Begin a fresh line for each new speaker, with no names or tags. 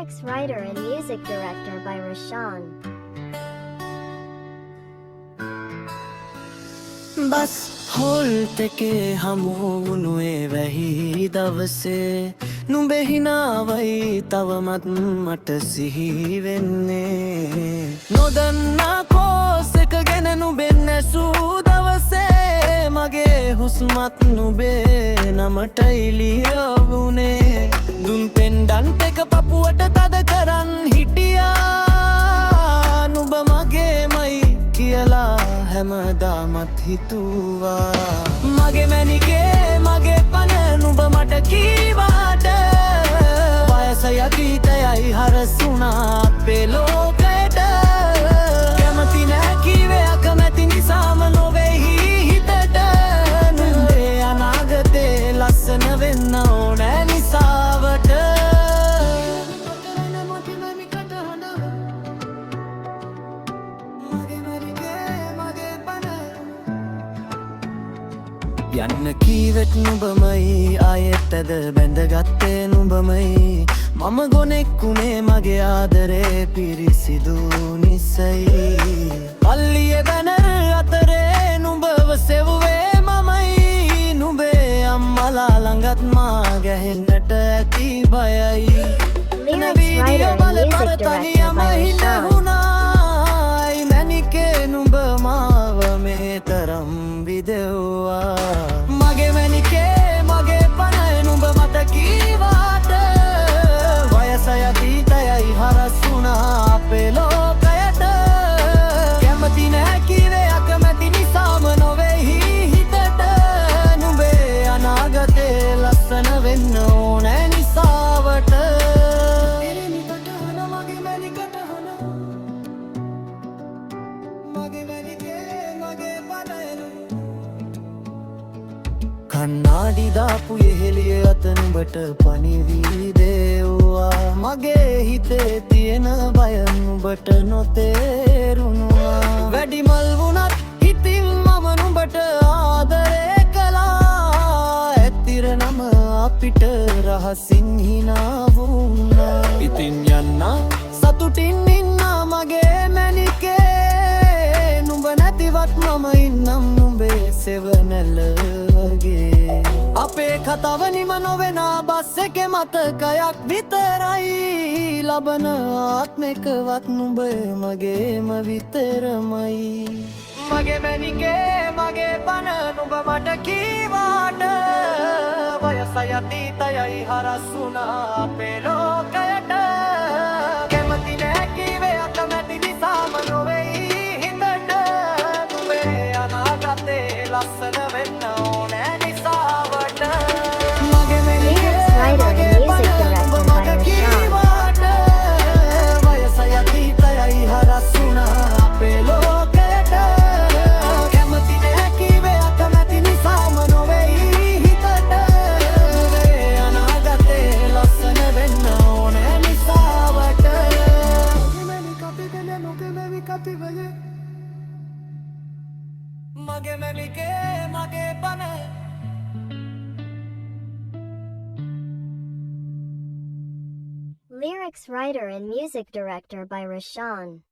Lyrics writer and music director by Rashawn.
बस හොල්ට් එකේ හමු වුණේ වැහි දවසේ නුඹේ හිනාවයි තවමත් මට සිහි වෙන්නේ නොදන්නා කෝස් එක ගැන නුඹෙන් ඇසූ දවසේ මගේ හුස්මත් නුඹේ නමටයි ලියවුනේ දුන් පෙන්ඩන්ට් එක පපුවට තද කරන් හිටියා නුඹ මගේමයි කියලා හැමදාමත් හිතුවා මගේ මැනිකේ මගේ පන නුඹ මට කීවාට වයස යකීතයයි හරසුනා අපේ ලෝකයට කැමති නෑ කීවේ අකමැති නිසාම නොවෙහි හිතට නුඹේ අනාගතේ ලස්සන වෙන්න ඕනෑ නිසාවට යන්න කීවෙත් නුඹමයි ආයෙත් ඇද බැඳගත්තේ නුඹමයි මම ගොනෙක්කුනේ මගේ ආදරේ පිරිසිදු නිසයි පල්ලියේ බැනර් අතරේ නුඹව සෙව්වේ මමයි නුඹේ අම්මලා ළඟත් මා ගැහෙන්නට ඇති බයයි
Lyrics writer and music director by Rashawn.
මැනිකේ නුඹ මාව මේ තරම් විදෙව්වා මගේ මැනිකේ මගේ පන නුඹ මට කීවාට වයස යතීතයයි හරසුනා අපේ ලෝකයට කැමති නෑ කීවේ අකමැති නිසාම නොවෙහි හිතට නුඹේ අනාගතේ ලස්සන වෙන්න ඕනෑ නිසාවට කන්නාඩි දාපු යෙහෙලිය අත නුඹට පණිවිඩේව්වා මගේ හිතේ තියෙන බය නුඹට නොතේරුණා වැඩිමල් වුණත් හිතින් මම නුඹට ආදරේ කළා ඇතිර නම අපිට රහසින් හිනා වුණා ඉතින් යන්න සතුටින් ඉන්න මගේ මැනිකේ නුඹ නැතිවත් මම ඉන්නම් නුඹේ සෙවනැල්ල අපේ කතාව නිම නොවෙනා බස් එකේ මතකයක් විතරයි ලබන ආත්මෙකවත් නුඹ මගේම විතරමයි මගේ මැනිකේ මගේ පන නුඹ මට කීවාට වයස යතීතයයි හරසුනා අපේ ලෝකයට කැමති නෑ කීවේ අකමැති නිසාම නොවෙයි හිතට නුඹේ අනාගතේ ලස්සන වෙන්න ඕනෑ
Lyrics writer and music director by Rashawn.
මගේ මැනිකේ මගේ පන
Lyrics writer and music director by Rashawn.